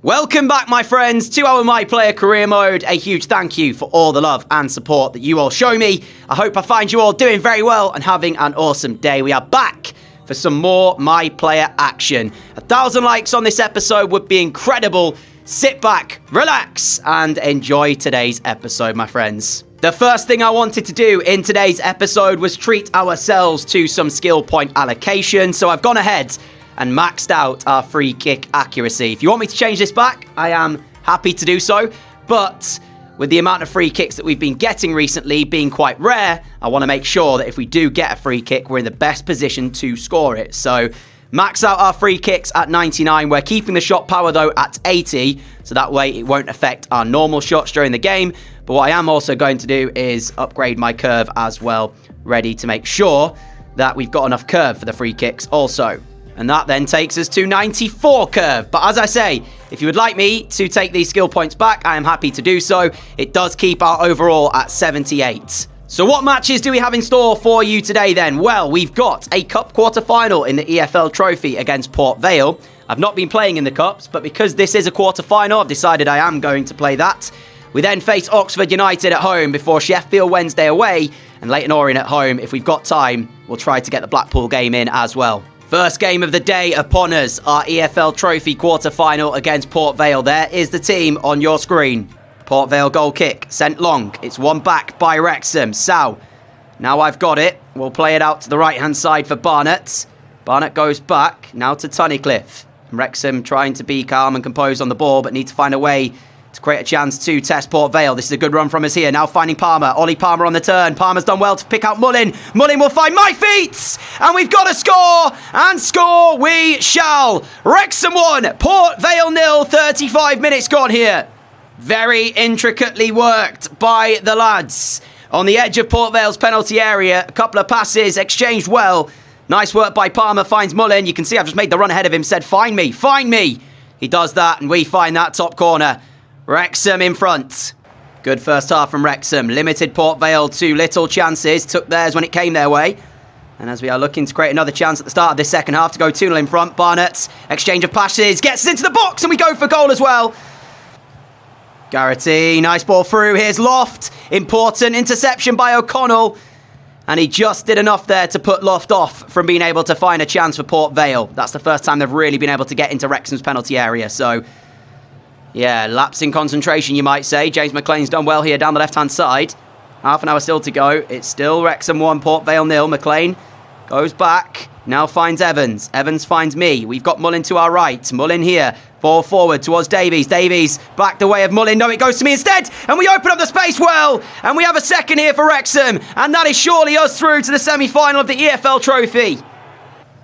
Welcome back, my friends, to our My Player Career Mode. A huge thank you for all the love and support that you all show me. I hope I find you all doing very well and having an awesome day. We are back for some more My Player action. 1,000 likes on this episode would be incredible. Sit back, relax, and enjoy today's episode, my friends. The first thing I wanted to do in today's episode was treat ourselves to some skill point allocation, so I've gone ahead and maxed out our free kick accuracy. If you want me to change this back, I am happy to do so, but with the amount of free kicks that we've been getting recently being quite rare, I want to make sure that if we do get a free kick, we're in the best position to score it. So max out our free kicks at 99. We're keeping the shot power, though, at 80, so that way it won't affect our normal shots during the game. But what I am also going to do is upgrade my curve as well, ready to make sure that we've got enough curve for the free kicks also. And that then takes us to 94 curve. But as I say, if you would like me to take these skill points back, I am happy to do so. It does keep our overall at 78. So what matches do we have in store for you today then? Well, we've got a cup quarter-final in the EFL Trophy against Port Vale. I've not been playing in the cups, but because this is a quarter-final, I've decided I am going to play that. We then face Oxford United at home before Sheffield Wednesday away and Leyton Orient at home. If we've got time, we'll try to get the Blackpool game in as well. First game of the day upon us, our EFL Trophy quarter-final against Port Vale. There is the team on your screen. Port Vale goal kick, sent long. It's one back by Wrexham. Sow. Now I've got it. We'll play it out to the right-hand side for Barnett. Barnett goes back, now to Tunnicliffe. Wrexham trying to be calm and composed on the ball, but need to find a way to create a chance to test Port Vale. This is a good run from us here. Now finding Palmer. Ollie Palmer on the turn. Palmer's done well to pick out Mullin. Mullin will find my feet! And we've got a score! And score we shall! Wrexham 1, Port Vale 0, 35 minutes gone here. Very intricately worked by the lads. On the edge of Port Vale's penalty area. A couple of passes exchanged well. Nice work by Palmer. Finds Mullin. You can see I've just made the run ahead of him. Said, find me, find me. He does that and we find that top corner. Wrexham in front. Good first half from Wrexham. Limited Port Vale to little chances. Took theirs when it came their way. And as we are looking to create another chance at the start of this second half to go 2-0 in front. Barnett, exchange of passes, gets us into the box and we go for goal as well. Garrity, nice ball through. Here's Loft. Important interception by O'Connell. And he just did enough there to put Loft off from being able to find a chance for Port Vale. That's the first time they've really been able to get into Wrexham's penalty area. So yeah, lapse in concentration, you might say. James McLean's done well here down the left-hand side. Half an hour still to go. It's still Wrexham 1, Port Vale 0. McLean goes back. Now finds Evans. Evans finds me. We've got Mullin to our right. Mullin here. Ball forward towards Davies. Davies back the way of Mullin. No, it goes to me instead. And we open up the space well. And we have a second here for Wrexham. And that is surely us through to the semi-final of the EFL Trophy.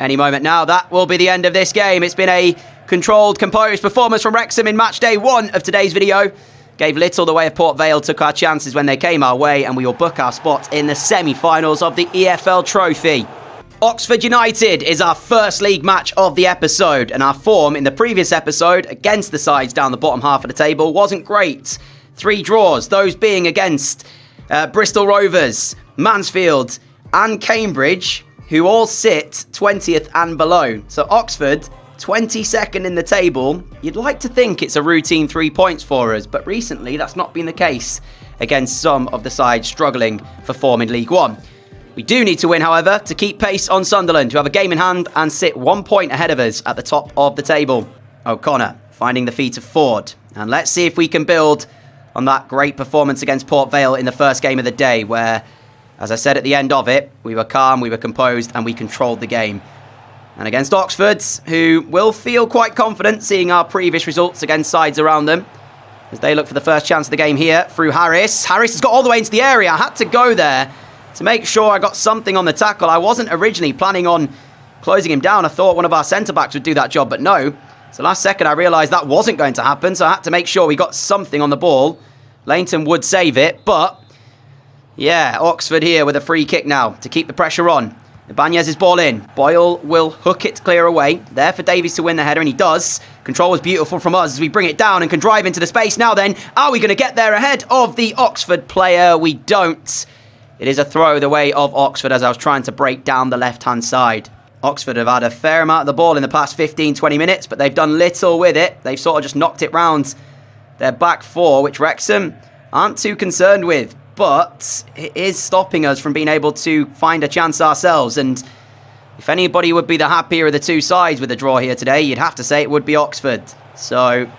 Any moment now, that will be the end of this game. It's been a controlled, composed performance from Wrexham in match day 1 of today's video. Gave little the way of Port Vale, took our chances when they came our way, and we will book our spot in the semi-finals of the EFL Trophy. Oxford United is our first league match of the episode, and our form in the previous episode against the sides down the bottom half of the table wasn't great. 3 draws, those being against Bristol Rovers, Mansfield and Cambridge, who all sit 20th and below. So Oxford, 22nd in the table. You'd like to think it's a routine 3 points for us, but recently that's not been the case against some of the sides struggling for form in League One. We do need to win, however, to keep pace on Sunderland, who have a game in hand and sit 1 point ahead of us at the top of the table. O'Connor finding the feet of Ford. And let's see if we can build on that great performance against Port Vale in the first game of the day, where, as I said at the end of it, we were calm, we were composed, and we controlled the game. And against Oxford, who will feel quite confident seeing our previous results against sides around them, as they look for the first chance of the game here through Harris. Harris has got all the way into the area. I had to go there to make sure I got something on the tackle. I wasn't originally planning on closing him down. I thought one of our centre-backs would do that job, but no. So last second I realised that wasn't going to happen, so I had to make sure we got something on the ball. Leyton would save it, but yeah, Oxford here with a free kick now to keep the pressure on. Ibanez's ball in. Boyle will hook it clear away. There for Davies to win the header, and he does. Control was beautiful from us as we bring it down and can drive into the space. Now then, are we going to get there ahead of the Oxford player? We don't. It is a throw the way of Oxford as I was trying to break down the left-hand side. Oxford have had a fair amount of the ball in the past 15-20 minutes, but they've done little with it. They've sort of just knocked it round their back four, which Wrexham aren't too concerned with. But it is stopping us from being able to find a chance ourselves. And if anybody would be the happier of the two sides with the draw here today, you'd have to say it would be Oxford. So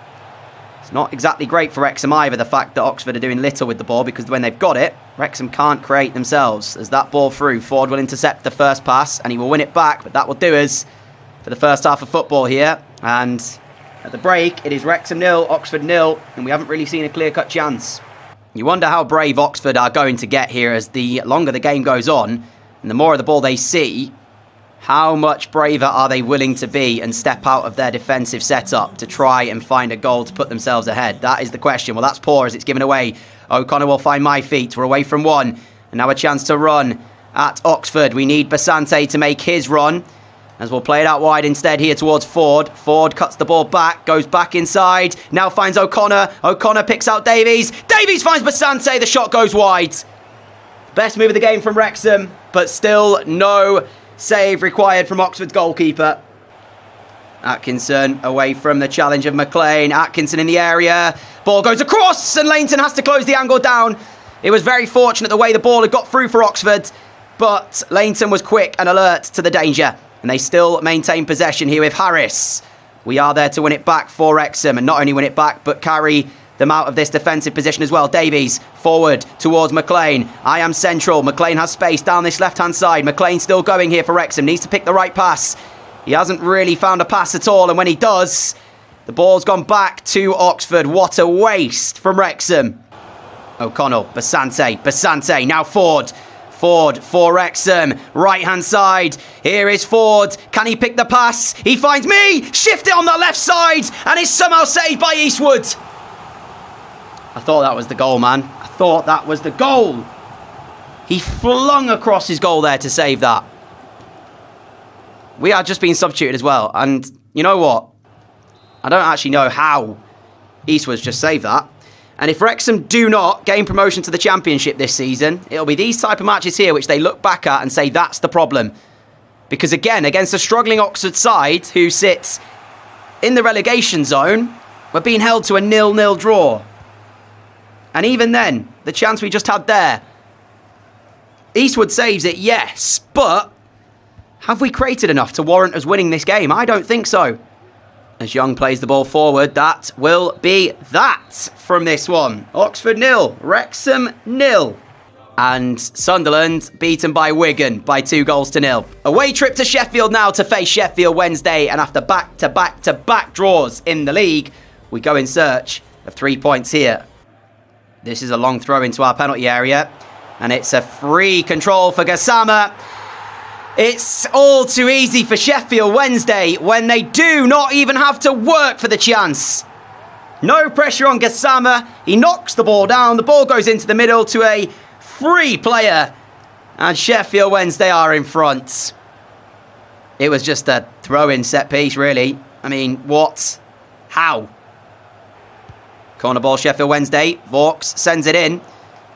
it's not exactly great for Wrexham either, the fact that Oxford are doing little with the ball, because when they've got it, Wrexham can't create themselves. As that ball through, Ford will intercept the first pass and he will win it back, but that will do us for the first half of football here. And at the break, it is Wrexham 0, Oxford 0, and we haven't really seen a clear-cut chance. You wonder how brave Oxford are going to get here as the longer the game goes on and the more of the ball they see. How much braver are they willing to be and step out of their defensive setup to try and find a goal to put themselves ahead? That is the question. Well, that's poor as it's given away. O'Connor will find my feet. We're away from one. And now a chance to run at Oxford. We need Basante to make his run, as we'll play it out wide instead here towards Ford. Ford cuts the ball back, goes back inside. Now finds O'Connor. O'Connor picks out Davies. Davies finds Basante. The shot goes wide. Best move of the game from Wrexham, but still no save required from Oxford's goalkeeper. Atkinson away from the challenge of McLean. Atkinson in the area. Ball goes across and Leyton has to close the angle down. It was very fortunate the way the ball had got through for Oxford, but Leyton was quick and alert to the danger. And they still maintain possession here with Harris. We are there to win it back for Wrexham, and not only win it back, but carry them out of this defensive position as well. Davies forward towards McLean. I am central. McLean has space down this left-hand side. McLean still going here for Wrexham. Needs to pick the right pass. He hasn't really found a pass at all, and when he does, the ball's gone back to Oxford. What a waste from Wrexham. O'Connell, Basante, now Ford. Ford for Wrexham, right-hand side. Here is Ford. Can he pick the pass? He finds me. Shift it on the left side, and it's somehow saved by Eastwood. I thought that was the goal, man. I thought that was the goal. He flung across his goal there to save that. We are just being substituted as well. And you know what? I don't actually know how Eastwood's just saved that. And if Wrexham do not gain promotion to the Championship this season, it'll be these type of matches here which they look back at and say that's the problem. Because again, against a struggling Oxford side who sits in the relegation zone, we're being held to a 0-0 draw. And even then, the chance we just had there, Eastwood saves it, yes, but have we created enough to warrant us winning this game? I don't think so. As Young plays the ball forward, that will be that from this one. Oxford 0, Wrexham 0. And Sunderland beaten by Wigan by 2-0. Away trip to Sheffield now to face Sheffield Wednesday. And after back-to-back-to-back draws in the league, we go in search of 3 points here. This is a long throw into our penalty area. And it's a free control for Gassama. It's all too easy for Sheffield Wednesday when they do not even have to work for the chance. No pressure on Gassama. He knocks the ball down. The ball goes into the middle to a free player. And Sheffield Wednesday are in front. It was just a throw-in set piece, really. I mean, what? How? Corner ball, Sheffield Wednesday. Vaux sends it in.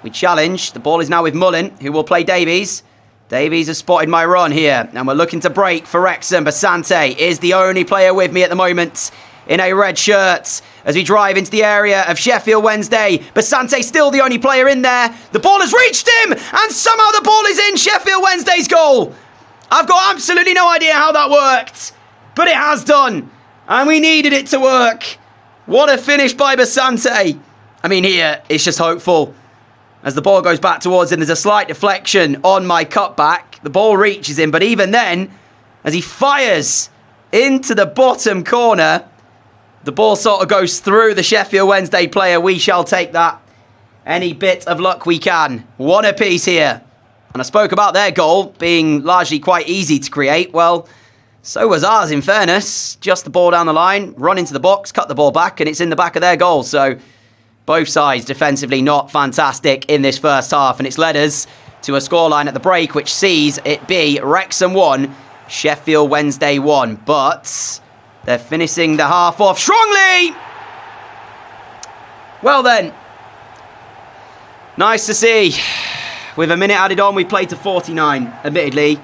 We challenge. The ball is now with Mullen, who will play Davies. Davies has spotted my run here, and we're looking to break for Wrexham. Basante is the only player with me at the moment in a red shirt as we drive into the area of Sheffield Wednesday. Basante still the only player in there. The ball has reached him, and somehow the ball is in Sheffield Wednesday's goal. I've got absolutely no idea how that worked, but it has done, and we needed it to work. What a finish by Basante. I mean, here, it's just hopeful. As the ball goes back towards him, there's a slight deflection on my cutback. The ball reaches him, but even then, as he fires into the bottom corner, the ball sort of goes through the Sheffield Wednesday player. We shall take that any bit of luck we can. One apiece here. And I spoke about their goal being largely quite easy to create. Well, so was ours, in fairness. Just the ball down the line, run into the box, cut the ball back, and it's in the back of their goal. So both sides defensively not fantastic in this first half, and it's led us to a scoreline at the break which sees it be Wrexham 1, Sheffield Wednesday 1. But they're finishing the half off strongly. Well then, nice to see. With a minute added on, we played to 49, admittedly.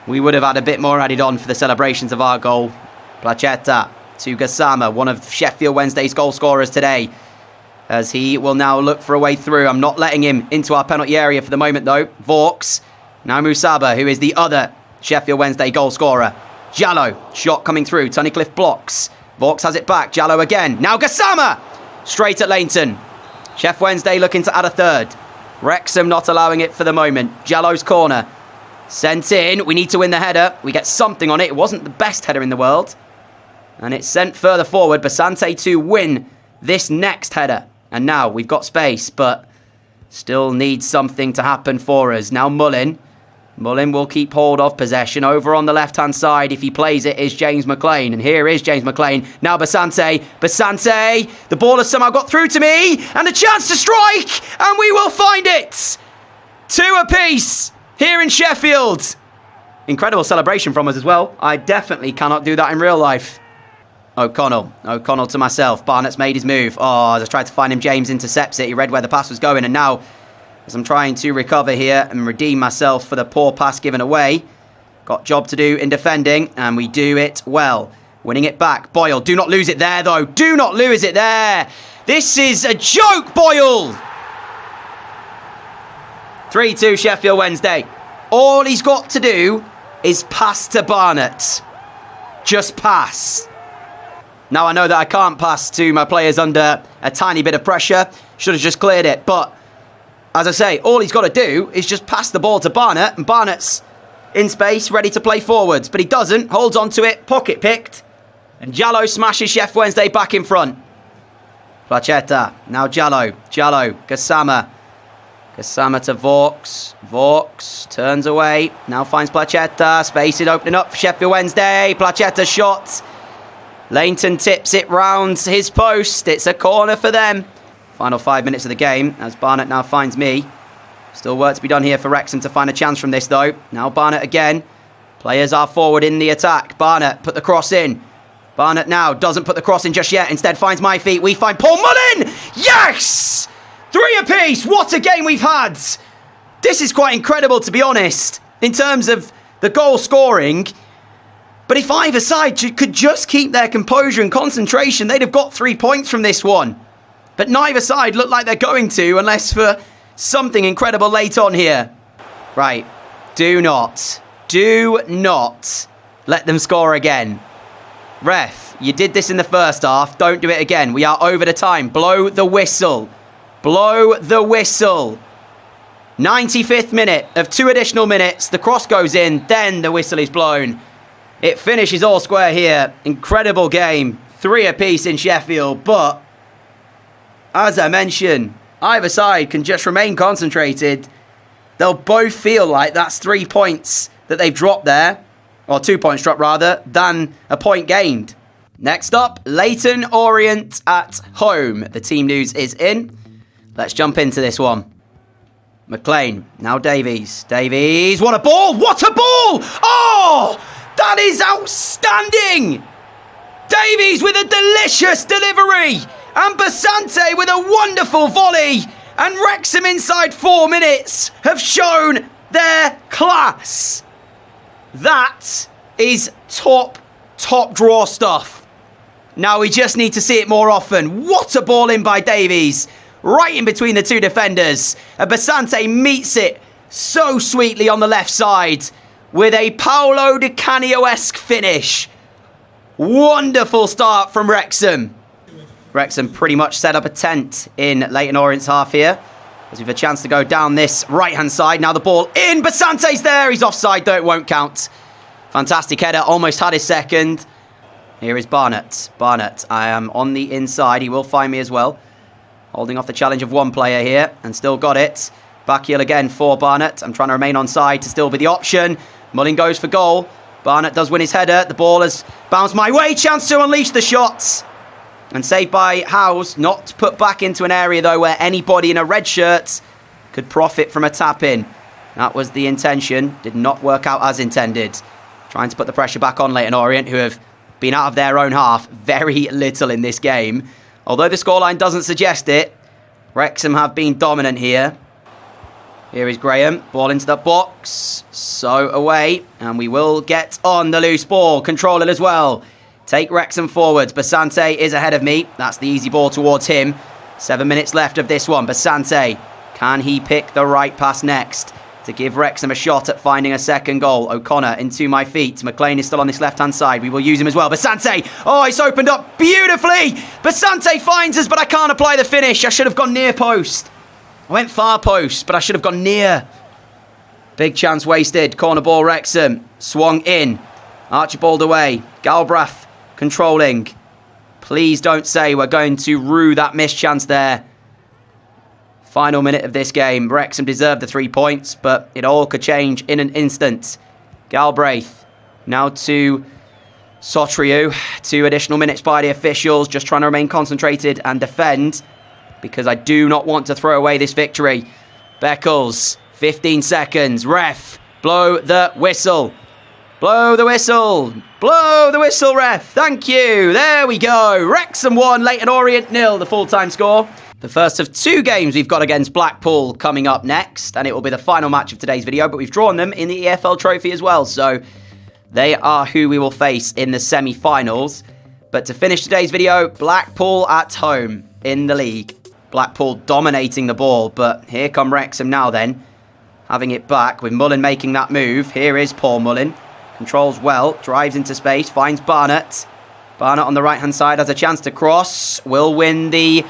we would have had a bit more added on for the celebrations of our goal. Placetta to Gassama, one of Sheffield Wednesday's goal scorers today, as he will now look for a way through. I'm not letting him into our penalty area for the moment, though. Vaux, now Musaba, who is the other Sheffield Wednesday goal scorer. Jallo, shot coming through. Tunnicliffe blocks. Vaux has it back. Jallo again. Now Gassama! Straight at Leyton. Sheffield Wednesday looking to add a third. Wrexham not allowing it for the moment. Jallo's corner. Sent in. We need to win the header. We get something on it. It wasn't the best header in the world. And it's sent further forward. Basante to win this next header. And now we've got space, but still needs something to happen for us. Now Mullin. Mullin will keep hold of possession. Over on the left-hand side, if he plays it, is James McLean. And here is James McLean. Now Basante. Basante. The ball has somehow got through to me. And a chance to strike. And we will find it. 2 apiece here in Sheffield. Incredible celebration from us as well. I definitely cannot do that in real life. O'Connell. O'Connell to myself. Barnett's made his move. Oh, as I tried to find him, James intercepts it. He read where the pass was going. And now, as I'm trying to recover here and redeem myself for the poor pass given away, got job to do in defending, and we do it well. Winning it back. Boyle, do not lose it there, though. Do not lose it there. This is a joke, Boyle. 3-2 Sheffield Wednesday. All he's got to do is pass to Barnett. Just pass. Now, I know that I can't pass to my players under a tiny bit of pressure. Should have just cleared it. But, as I say, all he's got to do is just pass the ball to Barnett. And Barnett's in space, ready to play forwards. But he doesn't. Holds on to it. Pocket picked. And Jallo smashes Sheffield Wednesday back in front. Placetta. Now Jallo. Jallo. Gassama. Gassama to Vaux. Vaux turns away. Now finds Placetta. Space is opening up for Sheffield Wednesday. Placetta shot. Leyton tips it round his post. It's a corner for them. Final 5 minutes of the game as Barnett now finds me. Still work to be done here for Wrexham to find a chance from this, though. Now Barnett again. Players are forward in the attack. Barnett put the cross in. Barnett now doesn't put the cross in just yet. Instead finds my feet. We find Paul Mullin. Yes! 3 apiece. What a game we've had. This is quite incredible, to be honest, in terms of the goal scoring. But if either side could just keep their composure and concentration, they'd have got 3 points from this one. But neither side look like they're going to, unless for something incredible late on here. Right. Do not let them score again. Ref, you did this in the first half. Don't do it again. We are over the time. Blow the whistle. Blow the whistle. 95th minute of 2 additional minutes. The cross goes in, then the whistle is blown. It finishes all square here. Incredible game. 3 apiece in Sheffield. But, as I mentioned, either side can just remain concentrated. They'll both feel like that's 3 points that they've dropped there. Or 2 points dropped, rather, than a point gained. Next up, Leyton Orient at home. The team news is in. Let's jump into this one. McLean. Now Davies. Davies. What a ball! What a ball! Oh! That is outstanding! Davies with a delicious delivery. And Basante with a wonderful volley. And Wrexham inside 4 minutes have shown their class. That is top draw stuff. Now we just need to see it more often. What a ball in by Davies. Right in between the 2 defenders. And Basante meets it so sweetly on the left side with a Paolo Di Canio-esque finish. Wonderful start from Wrexham. Wrexham pretty much set up a tent in Leyton Orient's half here, as we've a chance to go down this right-hand side. Now the ball in. Basante's there. He's offside, though it won't count. Fantastic header. Almost had his second. Here is Barnett. Barnett, I am on the inside. He will find me as well. Holding off the challenge of one player here, and still got it. Back heel again for Barnett. I'm trying to remain onside to still be the option. Mullin goes for goal. Barnett does win his header. The ball has bounced my way. Chance to unleash the shots. And saved by Howes. Not put back into an area, though, where anybody in a red shirt could profit from a tap-in. That was the intention. Did not work out as intended. Trying to put the pressure back on Leyton Orient, who have been out of their own half very little in this game. Although the scoreline doesn't suggest it, Wrexham have been dominant here. Here is Graham. Ball into the box. So away. And we will get on the loose ball. Control it as well. Take Wrexham forwards. Basante is ahead of me. That's the easy ball towards him. 7 minutes left of this one. Basante. Can he pick the right pass next to give Wrexham a shot at finding a second goal? O'Connor into my feet. McLean is still on this left-hand side. We will use him as well. Basante. Oh, it's opened up beautifully. Basante finds us, but I can't apply the finish. I should have gone near post. I went far post, but I should have gone near. Big chance wasted. Corner ball, Wrexham. Swung in. Archibald away. Galbraith controlling. Please don't say we're going to rue that missed chance there. Final minute of this game. Wrexham deserved the 3 points, but it all could change in an instant. Galbraith now to Sotriou. 2 additional minutes by the officials. Just trying to remain concentrated and defend, because I do not want to throw away this victory. Beckles, 15 seconds. Ref, blow the whistle. Blow the whistle. Blow the whistle, ref. Thank you. There we go. Wrexham 1, Leyton Orient 0, the full-time score. The first of 2 games we've got against Blackpool coming up next, and it will be the final match of today's video, but we've drawn them in the EFL Trophy as well, so they are who we will face in the semi-finals. But to finish today's video, Blackpool at home in the league. Blackpool dominating the ball, but here come Wrexham now then, having it back with Mullen making that move. Here is Paul Mullen. Controls well, drives into space, finds Barnett. Barnett on the right-hand side has a chance to cross. Will win the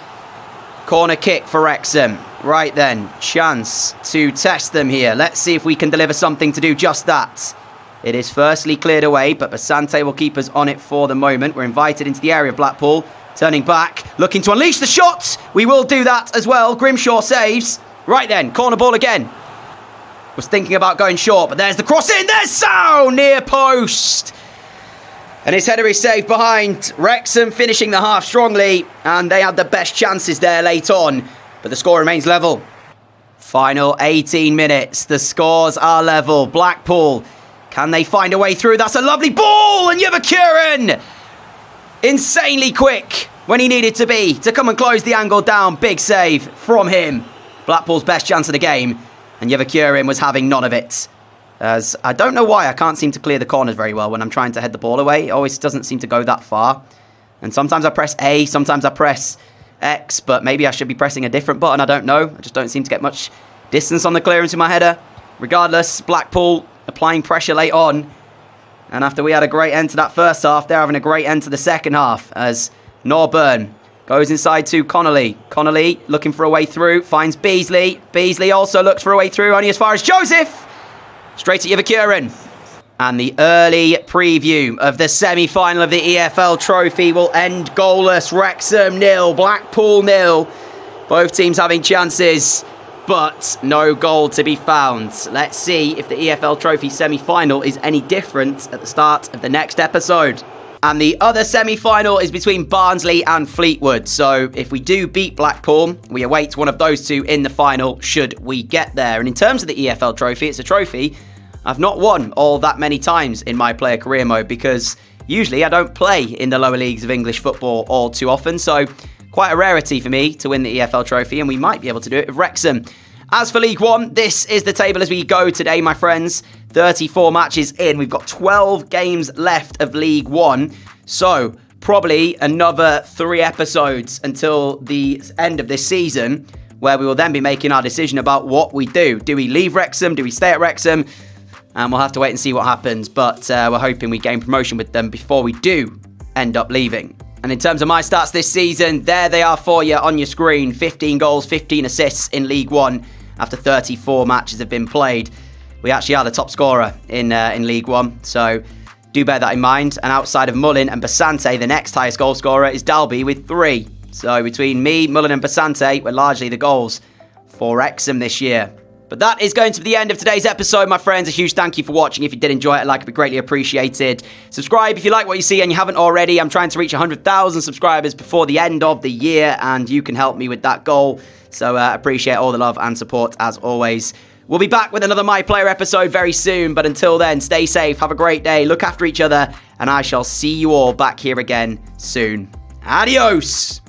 corner kick for Wrexham. Right then, chance to test them here. Let's see if we can deliver something to do just that. It is firstly cleared away, but Basante will keep us on it for the moment. We're invited into the area of Blackpool. Turning back, looking to unleash the shot. We will do that as well. Grimshaw saves. Right then, corner ball again. Was thinking about going short, but there's the cross in. There's Sow near post. And his header is saved behind. Wrexham finishing the half strongly, and they had the best chances there late on, but the score remains level. Final 18 minutes. The scores are level. Blackpool, can they find a way through? That's a lovely ball, and Yavakurin, insanely quick when he needed to be to come and close the angle down. Big save from him. Blackpool's best chance of the game, and Yavakurin was having none of it. As I don't know why I can't seem to clear the corners very well when I'm trying to head the ball away. It always doesn't seem to go that far. And sometimes I press A, sometimes I press X, but maybe I should be pressing a different button. I don't know. I just don't seem to get much distance on the clearance with my header. Regardless, Blackpool applying pressure late on. And after we had a great end to that first half, they're having a great end to the second half as Norburn goes inside to Connolly. Connolly looking for a way through, finds Beasley. Beasley also looks for a way through, only as far as Joseph. Straight at Yavakurin. And the early preview of the semi-final of the EFL Trophy will end goalless. Wrexham 0, Blackpool 0. Both teams having chances, but no goal to be found. Let's see if the EFL Trophy semi-final is any different at the start of the next episode. And the other semi-final is between Barnsley and Fleetwood. So if we do beat Blackpool, we await one of those two in the final should we get there. And in terms of the EFL Trophy, it's a trophy I've not won all that many times in my player career mode, because usually I don't play in the lower leagues of English football all too often. So quite a rarity for me to win the EFL Trophy, and we might be able to do it with Wrexham. As for League One, this is the table as we go today, my friends. 34 matches in. We've got 12 games left of League One. So probably another 3 episodes until the end of this season, where we will then be making our decision about what we do. Do we leave Wrexham? Do we stay at Wrexham? And we'll have to wait and see what happens. But we're hoping we gain promotion with them before we do end up leaving. And in terms of my stats this season, there they are for you on your screen. 15 goals, 15 assists in League One after 34 matches have been played. We actually are the top scorer in League One, so do bear that in mind. And outside of Mullen and Basante, the next highest goal scorer is Dalby with 3. So between me, Mullen and Basante, we're largely the goals for Wrexham this year. But that is going to be the end of today's episode, my friends. A huge thank you for watching. If you did enjoy it, a like would be greatly appreciated. Subscribe if you like what you see and you haven't already. I'm trying to reach 100,000 subscribers before the end of the year, and you can help me with that goal. So appreciate all the love and support as always. We'll be back with another My Player episode very soon, but until then, stay safe, have a great day, look after each other, and I shall see you all back here again soon. Adios!